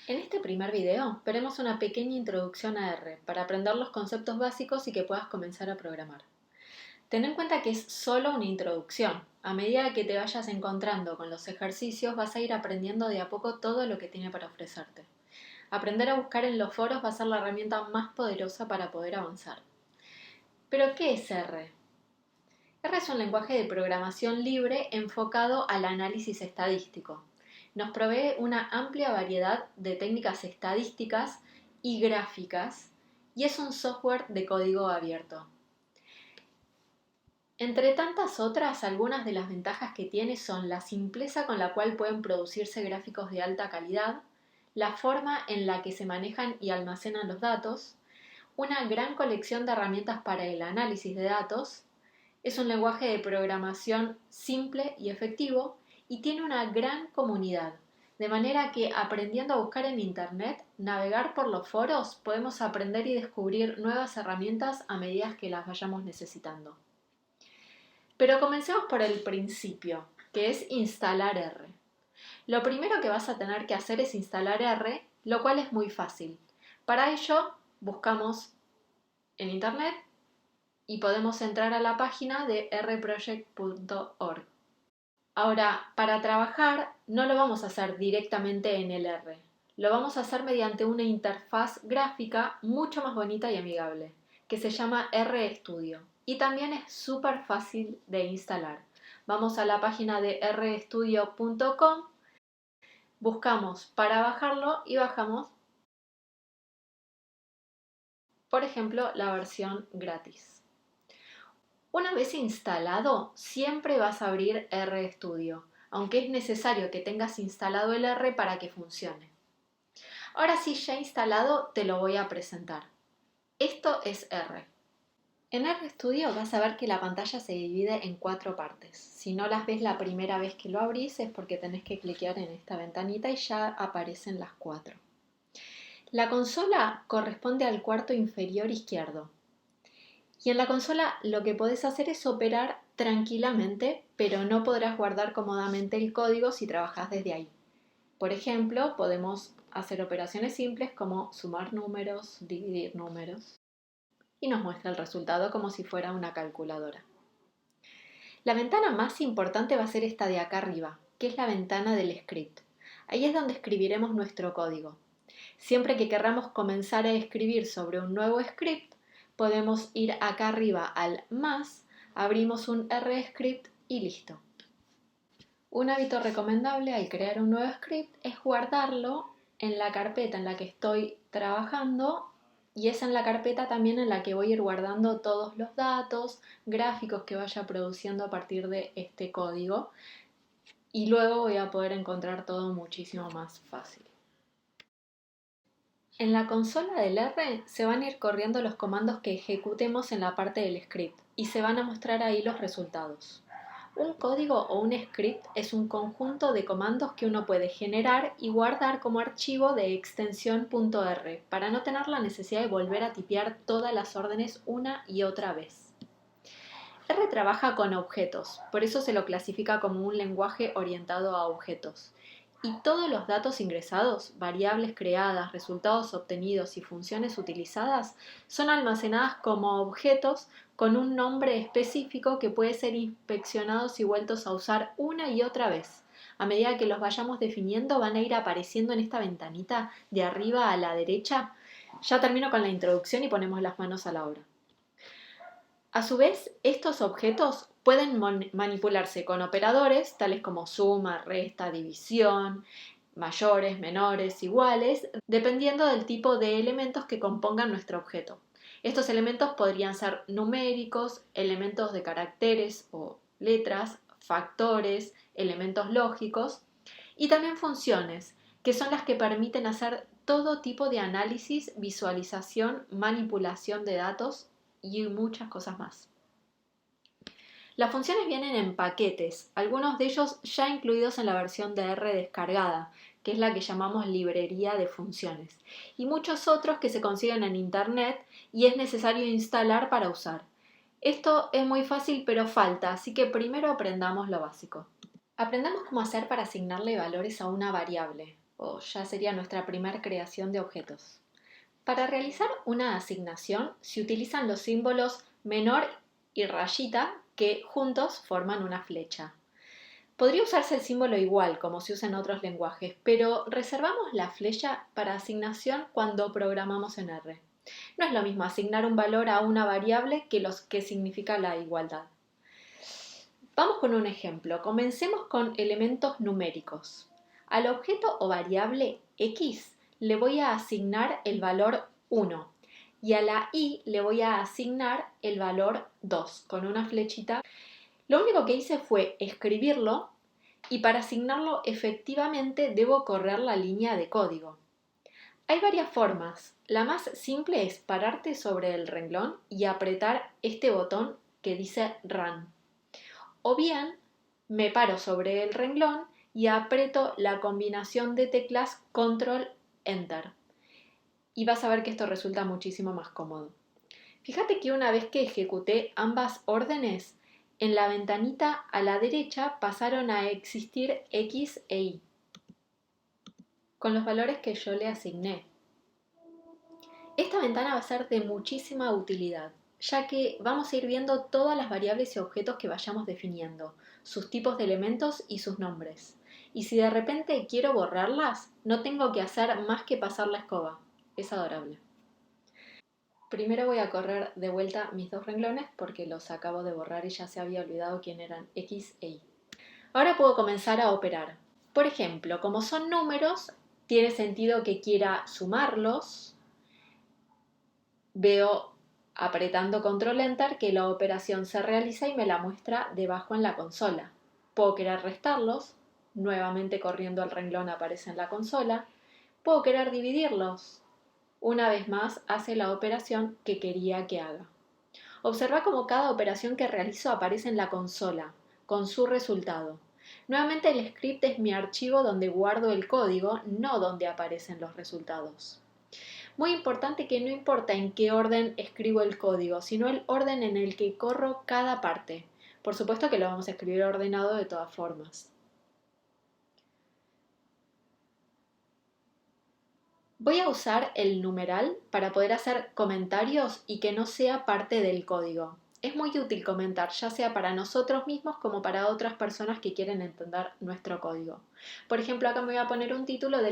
En este primer video veremos una pequeña introducción a R para aprender los conceptos básicos y que puedas comenzar a programar. Ten en cuenta que es solo una introducción. A medida que te vayas encontrando con los ejercicios vas a ir aprendiendo de a poco todo lo que tiene para ofrecerte. Aprender a buscar en los foros va a ser la herramienta más poderosa para poder avanzar. ¿Pero qué es R? R es un lenguaje de programación libre enfocado al análisis estadístico. Nos provee una amplia variedad de técnicas estadísticas y gráficas y es un software de código abierto. Entre tantas otras, algunas de las ventajas que tiene son la simpleza con la cual pueden producirse gráficos de alta calidad, la forma en la que se manejan y almacenan los datos, una gran colección de herramientas para el análisis de datos, es un lenguaje de programación simple y efectivo y tiene una gran comunidad, de manera que aprendiendo a buscar en Internet, navegar por los foros, podemos aprender y descubrir nuevas herramientas a medida que las vayamos necesitando. Pero comencemos por el principio, que es instalar R. Lo primero que vas a tener que hacer es instalar R, lo cual es muy fácil. Para ello, buscamos en Internet y podemos entrar a la página de rproject.org. Ahora, para trabajar no lo vamos a hacer directamente en el R. Lo vamos a hacer mediante una interfaz gráfica mucho más bonita y amigable, que se llama RStudio. Y también es súper fácil de instalar. Vamos a la página de rstudio.com, buscamos para bajarlo y bajamos, por ejemplo, la versión gratis. Una vez instalado, siempre vas a abrir RStudio, aunque es necesario que tengas instalado el R para que funcione. Ahora sí, ya instalado, te lo voy a presentar. Esto es R. En RStudio vas a ver que la pantalla se divide en 4 partes. Si no las ves la primera vez que lo abrís es porque tenés que cliquear en esta ventanita y ya aparecen las 4. La consola corresponde al cuarto inferior izquierdo. Y en la consola lo que podés hacer es operar tranquilamente, pero no podrás guardar cómodamente el código si trabajas desde ahí. Por ejemplo, podemos hacer operaciones simples como sumar números, dividir números, y nos muestra el resultado como si fuera una calculadora. La ventana más importante va a ser esta de acá arriba, que es la ventana del script. Ahí es donde escribiremos nuestro código. Siempre que querramos comenzar a escribir sobre un nuevo script, podemos ir acá arriba al más, abrimos un RScript y listo. Un hábito recomendable al crear un nuevo script es guardarlo en la carpeta en la que estoy trabajando y es en la carpeta también en la que voy a ir guardando todos los datos, gráficos que vaya produciendo a partir de este código y luego voy a poder encontrar todo muchísimo más fácil. En la consola del R se van a ir corriendo los comandos que ejecutemos en la parte del script y se van a mostrar ahí los resultados. Un código o un script es un conjunto de comandos que uno puede generar y guardar como archivo de extensión .r para no tener la necesidad de volver a tipear todas las órdenes una y otra vez. R trabaja con objetos, por eso se lo clasifica como un lenguaje orientado a objetos. Y todos los datos ingresados, variables creadas, resultados obtenidos y funciones utilizadas son almacenadas como objetos con un nombre específico que puede ser inspeccionados y vueltos a usar una y otra vez. A medida que los vayamos definiendo van a ir apareciendo en esta ventanita de arriba a la derecha. Ya termino con la introducción y ponemos las manos a la obra. A su vez, estos objetos pueden manipularse con operadores tales como suma, resta, división, mayores, menores, iguales, dependiendo del tipo de elementos que compongan nuestro objeto. Estos elementos podrían ser numéricos, elementos de caracteres o letras, factores, elementos lógicos y también funciones, que son las que permiten hacer todo tipo de análisis, visualización, manipulación de datos y muchas cosas más. Las funciones vienen en paquetes, algunos de ellos ya incluidos en la versión de R descargada, que es la que llamamos librería de funciones, y muchos otros que se consiguen en Internet y es necesario instalar para usar. Esto es muy fácil pero falta, así que primero aprendamos lo básico. Aprendamos cómo hacer para asignarle valores a una variable. o ya sería nuestra primera creación de objetos. Para realizar una asignación se utilizan los símbolos menor y rayita que juntos forman una flecha. Podría usarse el símbolo igual como se usa en otros lenguajes, pero reservamos la flecha para asignación cuando programamos en R. No es lo mismo asignar un valor a una variable que lo que significa la igualdad. Vamos con un ejemplo. Comencemos con elementos numéricos. Al objeto o variable X le voy a asignar el valor 1 y a la Y le voy a asignar el valor 2 con una flechita. Lo único que hice fue escribirlo y para asignarlo efectivamente debo correr la línea de código. Hay varias formas. La más simple es pararte sobre el renglón y apretar este botón que dice Run. O bien me paro sobre el renglón y aprieto la combinación de teclas Control Enter. Y vas a ver que esto resulta muchísimo más cómodo. Fíjate que una vez que ejecuté ambas órdenes, en la ventanita a la derecha pasaron a existir X e Y, con los valores que yo le asigné. Esta ventana va a ser de muchísima utilidad, ya que vamos a ir viendo todas las variables y objetos que vayamos definiendo, sus tipos de elementos y sus nombres. Y si de repente quiero borrarlas, no tengo que hacer más que pasar la escoba. Es adorable. Primero voy a correr de vuelta mis dos renglones porque los acabo de borrar y ya se había olvidado quién eran X e Y. Ahora puedo comenzar a operar. Por ejemplo, como son números, tiene sentido que quiera sumarlos. Veo apretando Control Enter que la operación se realiza y me la muestra debajo en la consola. Puedo querer restarlos, nuevamente corriendo al renglón aparece en la consola. Puedo querer dividirlos. Una vez más hace la operación que quería que haga. Observa cómo cada operación que realizo aparece en la consola, con su resultado. Nuevamente el script es mi archivo donde guardo el código, no donde aparecen los resultados. Muy importante que no importa en qué orden escribo el código, sino el orden en el que corro cada parte. Por supuesto que lo vamos a escribir ordenado de todas formas. Voy a usar el numeral para poder hacer comentarios y que no sea parte del código. Es muy útil comentar, ya sea para nosotros mismos como para otras personas que quieren entender nuestro código. Por ejemplo, acá me voy a poner un título de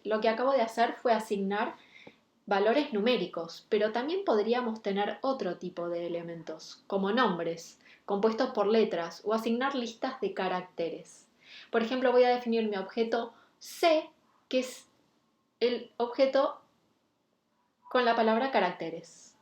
lo que acabo de hacer fue asignar valores numéricos, pero también podríamos tener otro tipo de elementos, como nombres, compuestos por letras, o asignar listas de caracteres. Por ejemplo, voy a definir mi objeto C, que es el objeto con la palabra caracteres.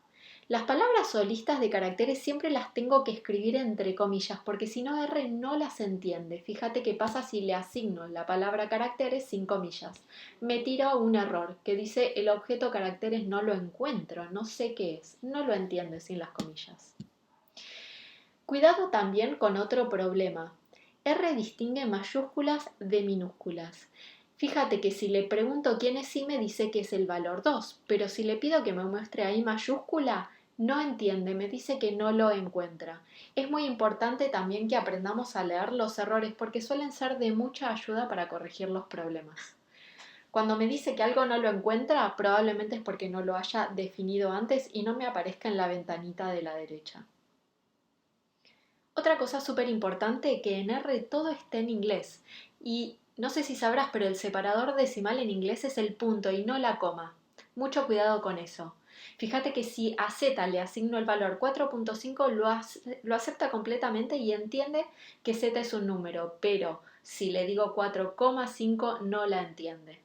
Las palabras o listas de caracteres siempre las tengo que escribir entre comillas, porque si no R no las entiende. Fíjate qué pasa si le asigno la palabra caracteres sin comillas. Me tira un error que dice el objeto caracteres no lo encuentro, no sé qué es, no lo entiende sin las comillas. Cuidado también con otro problema. R distingue mayúsculas de minúsculas. Fíjate que si le pregunto quién es I me dice que es el valor 2, pero si le pido que me muestre ahí mayúscula, no entiende, me dice que no lo encuentra. Es muy importante también que aprendamos a leer los errores porque suelen ser de mucha ayuda para corregir los problemas. Cuando me dice que algo no lo encuentra, probablemente es porque no lo haya definido antes y no me aparezca en la ventanita de la derecha. Otra cosa súper importante, que en R todo está en inglés y no sé si sabrás, pero el separador decimal en inglés es el punto y no la coma. Mucho cuidado con eso. Fíjate que si a Z le asigno el valor 4.5 lo acepta completamente y entiende que Z es un número, pero si le digo 4,5 no la entiende.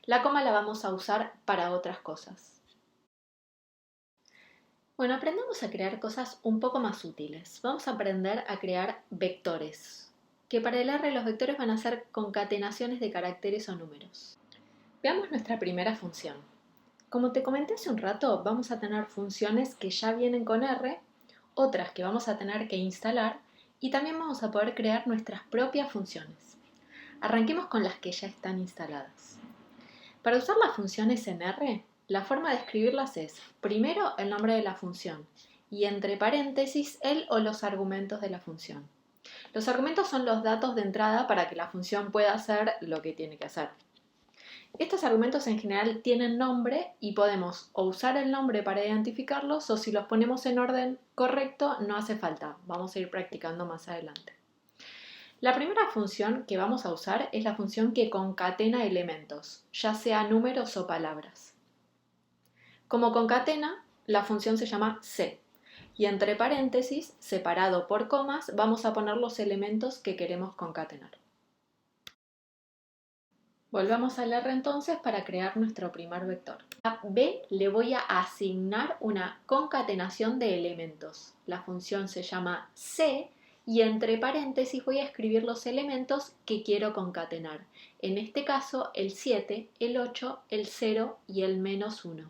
La coma la vamos a usar para otras cosas. Bueno, aprendamos a crear cosas un poco más útiles. Vamos a aprender a crear vectores, que para el R los vectores van a ser concatenaciones de caracteres o números. Veamos nuestra primera función. Como te comenté hace un rato, vamos a tener funciones que ya vienen con R, otras que vamos a tener que instalar y también vamos a poder crear nuestras propias funciones. Arranquemos con las que ya están instaladas. Para usar las funciones en R, la forma de escribirlas es primero el nombre de la función y entre paréntesis el o los argumentos de la función. Los argumentos son los datos de entrada para que la función pueda hacer lo que tiene que hacer. Estos argumentos en general tienen nombre y podemos o usar el nombre para identificarlos o si los ponemos en orden correcto no hace falta. Vamos a ir practicando más adelante. La primera función que vamos a usar es la función que concatena elementos, ya sea números o palabras. Como concatena, la función se llama C y entre paréntesis, separado por comas, vamos a poner los elementos que queremos concatenar. Volvamos al R entonces para crear nuestro primer vector. A B le voy a asignar una concatenación de elementos. La función se llama C y entre paréntesis voy a escribir los elementos que quiero concatenar. En este caso el 7, el 8, el 0 y el -1.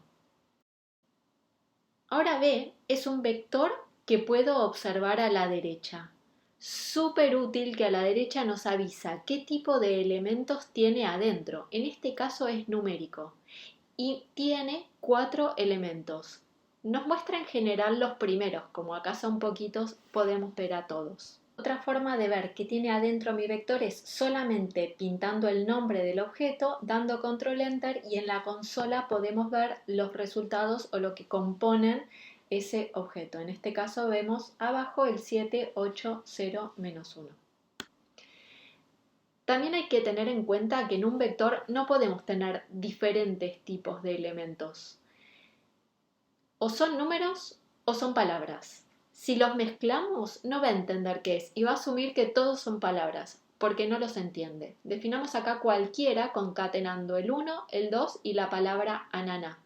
Ahora B es un vector que puedo observar a la derecha. Súper útil que a la derecha nos avisa qué tipo de elementos tiene adentro. En este caso es numérico y tiene 4 elementos. Nos muestra en general los primeros, como acá son poquitos, podemos ver a todos. Otra forma de ver qué tiene adentro mi vector es solamente pintando el nombre del objeto, dando control enter y en la consola podemos ver los resultados o lo que componen ese objeto. En este caso vemos abajo el 7, 8, 0, -1. También hay que tener en cuenta que en un vector no podemos tener diferentes tipos de elementos. O son números o son palabras. Si los mezclamos no va a entender qué es y va a asumir que todos son palabras, porque no los entiende. Definamos acá cualquiera concatenando el 1, el 2 y la palabra ananá.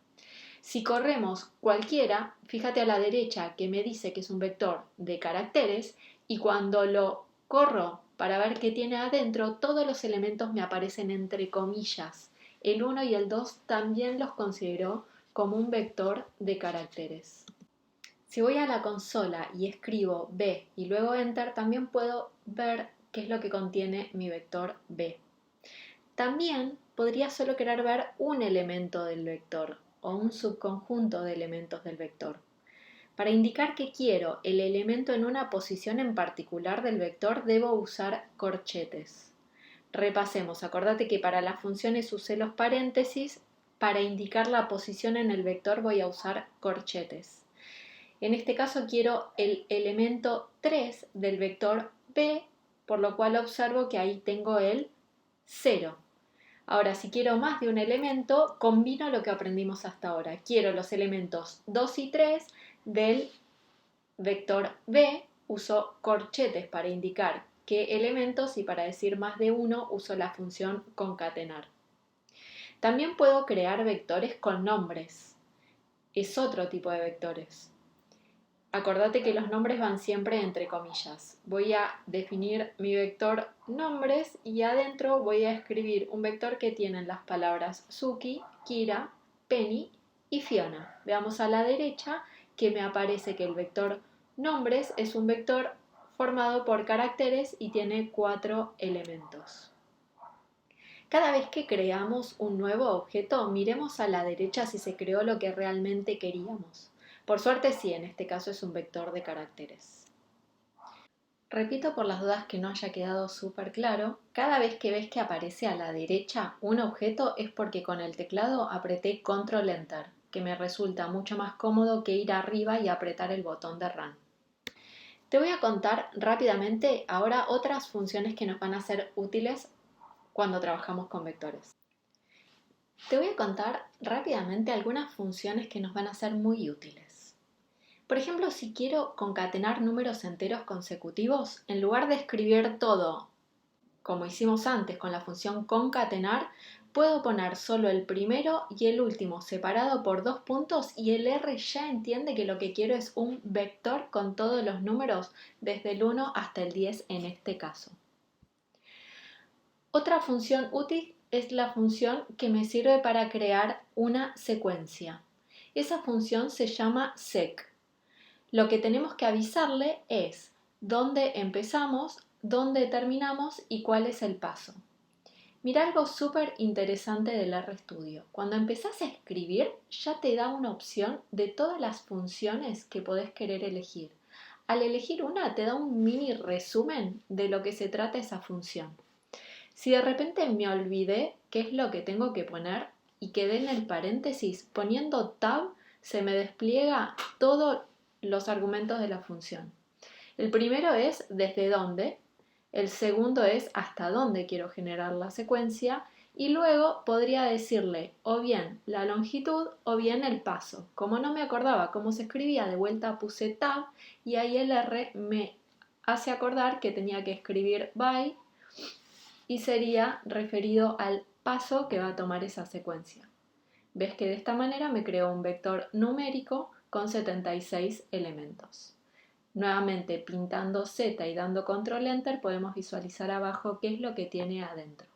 Si corremos cualquiera, fíjate a la derecha que me dice que es un vector de caracteres y cuando lo corro para ver qué tiene adentro, todos los elementos me aparecen entre comillas. El 1 y el 2 también los considero como un vector de caracteres. Si voy a la consola y escribo B y luego Enter, también puedo ver qué es lo que contiene mi vector B. También podría solo querer ver un elemento del vector o un subconjunto de elementos del vector. Para indicar que quiero el elemento en una posición en particular del vector, debo usar corchetes. Repasemos, acordate que para las funciones usé los paréntesis, para indicar la posición en el vector voy a usar corchetes. En este caso quiero el elemento 3 del vector B, por lo cual observo que ahí tengo el 0. Ahora, si quiero más de un elemento, combino lo que aprendimos hasta ahora. Quiero los elementos 2 y 3 del vector B, uso corchetes para indicar qué elementos y para decir más de uno uso la función concatenar. También puedo crear vectores con nombres. Es otro tipo de vectores. Acordate que los nombres van siempre entre comillas. Voy a definir mi vector nombres y adentro voy a escribir un vector que tiene las palabras Suki, Kira, Penny y Fiona. Veamos a la derecha que me aparece que el vector nombres es un vector formado por caracteres y tiene 4 elementos. Cada vez que creamos un nuevo objeto, miremos a la derecha si se creó lo que realmente queríamos. Por suerte sí, en este caso es un vector de caracteres. Repito por las dudas que no haya quedado súper claro, cada vez que ves que aparece a la derecha un objeto es porque con el teclado apreté Control Enter, que me resulta mucho más cómodo que ir arriba y apretar el botón de Run. Te voy a contar rápidamente ahora otras funciones que nos van a ser útiles cuando trabajamos con vectores. Te voy a contar rápidamente algunas funciones que nos van a ser muy útiles. Por ejemplo, si quiero concatenar números enteros consecutivos, en lugar de escribir todo como hicimos antes con la función concatenar, puedo poner solo el primero y el último separado por 2 puntos y el R ya entiende que lo que quiero es un vector con todos los números desde el 1 hasta el 10 en este caso. Otra función útil es la función que me sirve para crear una secuencia. Esa función se llama sec. Lo que tenemos que avisarle es dónde empezamos, dónde terminamos y cuál es el paso. Mira algo súper interesante del RStudio. Cuando empezás a escribir, ya te da una opción de todas las funciones que podés querer elegir. Al elegir una, te da un mini resumen de lo que se trata esa función. Si de repente me olvidé qué es lo que tengo que poner y quedé en el paréntesis, poniendo tab se me despliega todos los argumentos de la función. El primero es desde dónde, el segundo es hasta dónde quiero generar la secuencia y luego podría decirle o bien la longitud o bien el paso. Como no me acordaba cómo se escribía, de vuelta puse tab y ahí el R me hace acordar que tenía que escribir by y sería referido al paso que va a tomar esa secuencia. Ves que de esta manera me creó un vector numérico con 76 elementos. Nuevamente pintando Z y dando control enter podemos visualizar abajo qué es lo que tiene adentro.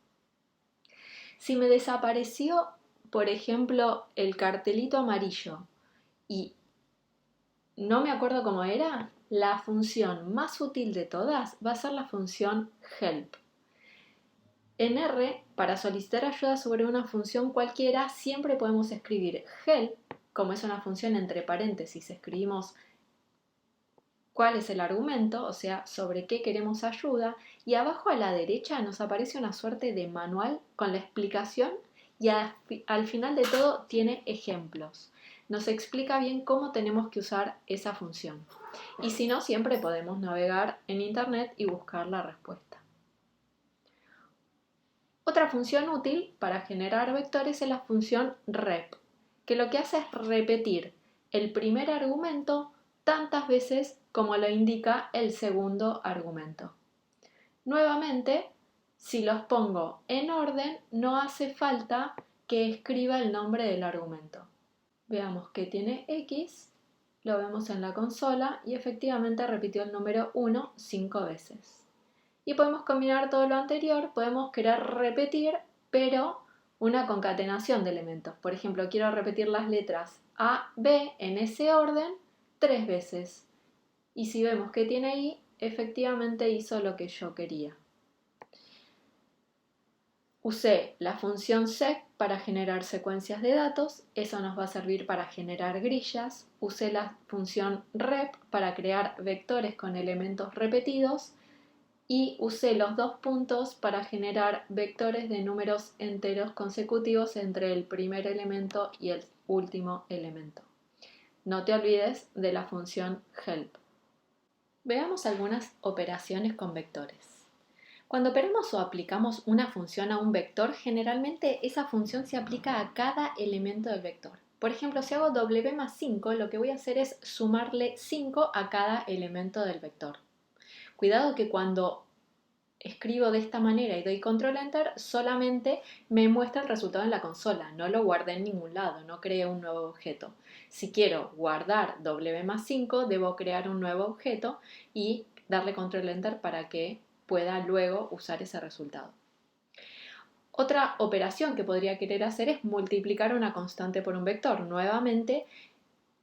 Si me desapareció, por ejemplo, el cartelito amarillo y no me acuerdo cómo era, la función más útil de todas va a ser la función help. En R, para solicitar ayuda sobre una función cualquiera, siempre podemos escribir help, como es una función entre paréntesis, escribimos cuál es el argumento, o sea, sobre qué queremos ayuda, y abajo a la derecha nos aparece una suerte de manual con la explicación y al final de todo tiene ejemplos. Nos explica bien cómo tenemos que usar esa función. Y si no, siempre podemos navegar en internet y buscar la respuesta. Otra función útil para generar vectores es la función rep, que lo que hace es repetir el primer argumento tantas veces como lo indica el segundo argumento. Nuevamente, si los pongo en orden, no hace falta que escriba el nombre del argumento. Veamos que tiene X, lo vemos en la consola y efectivamente repitió el número 1 5 veces. Y podemos combinar todo lo anterior, podemos querer repetir, pero una concatenación de elementos. Por ejemplo, quiero repetir las letras A, B en ese orden 3 veces. Y si vemos que tiene I, efectivamente hizo lo que yo quería. Usé la función sec para generar secuencias de datos, eso nos va a servir para generar grillas. Usé la función rep para crear vectores con elementos repetidos y usé los dos puntos para generar vectores de números enteros consecutivos entre el primer elemento y el último elemento. No te olvides de la función help. Veamos algunas operaciones con vectores. Cuando operamos o aplicamos una función a un vector, generalmente esa función se aplica a cada elemento del vector. Por ejemplo, si hago w más 5, lo que voy a hacer es sumarle 5 a cada elemento del vector. Cuidado que cuando escribo de esta manera y doy control enter, solamente me muestra el resultado en la consola, no lo guardé en ningún lado, no creé un nuevo objeto. Si quiero guardar w más 5, debo crear un nuevo objeto y darle control enter para que pueda luego usar ese resultado. Otra operación que podría querer hacer es multiplicar una constante por un vector. Nuevamente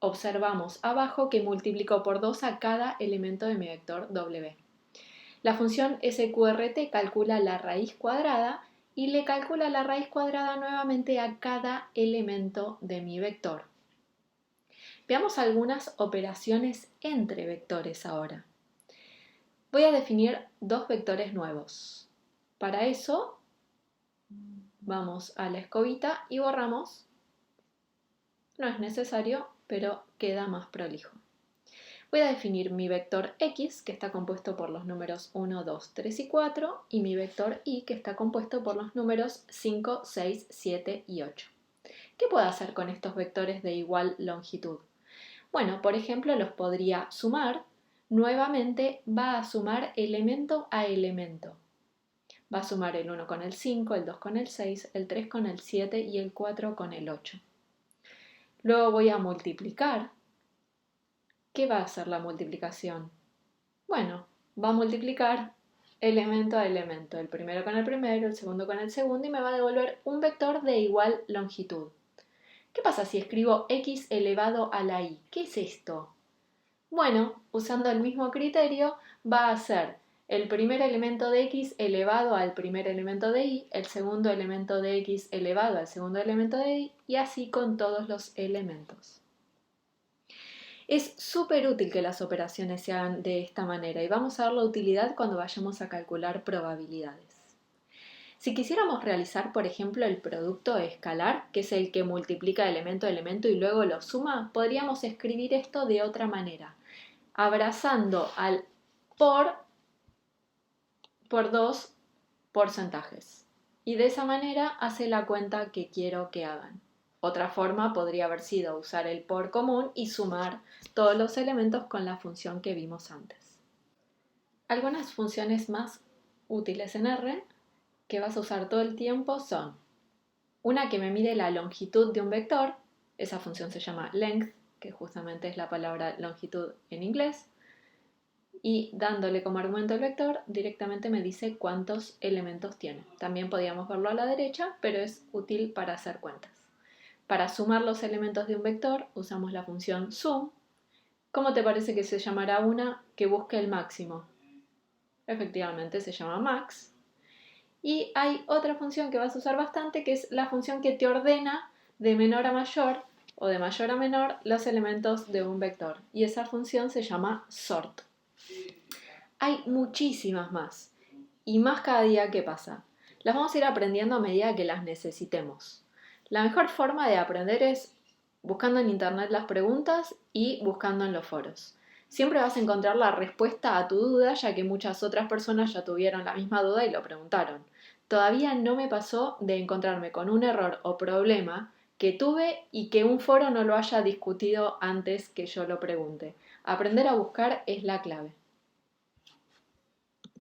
observamos abajo que multiplico por 2 a cada elemento de mi vector w. La función sqrt calcula la raíz cuadrada y le calcula la raíz cuadrada nuevamente a cada elemento de mi vector. Veamos algunas operaciones entre vectores ahora. Voy a definir dos vectores nuevos. Para eso vamos a la escobita y borramos. No es necesario, pero queda más prolijo. Voy a definir mi vector x, que está compuesto por los números 1, 2, 3 y 4, y mi vector y, que está compuesto por los números 5, 6, 7 y 8. ¿Qué puedo hacer con estos vectores de igual longitud? Bueno, por ejemplo, los podría sumar. Nuevamente va a sumar elemento a elemento. Va a sumar el 1 con el 5, el 2 con el 6, el 3 con el 7 y el 4 con el 8. Luego voy a multiplicar. ¿Qué va a hacer la multiplicación? Bueno, va a multiplicar elemento a elemento, el primero con el primero, el segundo con el segundo y me va a devolver un vector de igual longitud. ¿Qué pasa si escribo x elevado a la y? ¿Qué es esto? Bueno, usando el mismo criterio, va a ser el primer elemento de x elevado al primer elemento de y, el segundo elemento de x elevado al segundo elemento de y, y así con todos los elementos. Es súper útil que las operaciones se hagan de esta manera y vamos a ver la utilidad cuando vayamos a calcular probabilidades. Si quisiéramos realizar, por ejemplo, el producto escalar, que es el que multiplica elemento a elemento y luego lo suma, podríamos escribir esto de otra manera, abrazando al por dos porcentajes. Y de esa manera hace la cuenta que quiero que hagan. Otra forma podría haber sido usar el por común y sumar todos los elementos con la función que vimos antes. Algunas funciones más útiles en R que vas a usar todo el tiempo son una que me mide la longitud de un vector, esa función se llama length, que justamente es la palabra longitud en inglés, y dándole como argumento el vector, directamente me dice cuántos elementos tiene. También podríamos verlo a la derecha, pero es útil para hacer cuentas. Para sumar los elementos de un vector usamos la función sum. ¿Cómo te parece que se llamará una que busque el máximo? Efectivamente se llama max. Y hay otra función que vas a usar bastante, que es la función que te ordena de menor a mayor o de mayor a menor los elementos de un vector. Y esa función se llama sort. Hay muchísimas más, y más cada día que pasa. Las vamos a ir aprendiendo a medida que las necesitemos. La mejor forma de aprender es buscando en internet las preguntas y buscando en los foros. Siempre vas a encontrar la respuesta a tu duda, ya que muchas otras personas ya tuvieron la misma duda y lo preguntaron. Todavía no me pasó de encontrarme con un error o problema que tuve y que un foro no lo haya discutido antes que yo lo pregunte. Aprender a buscar es la clave.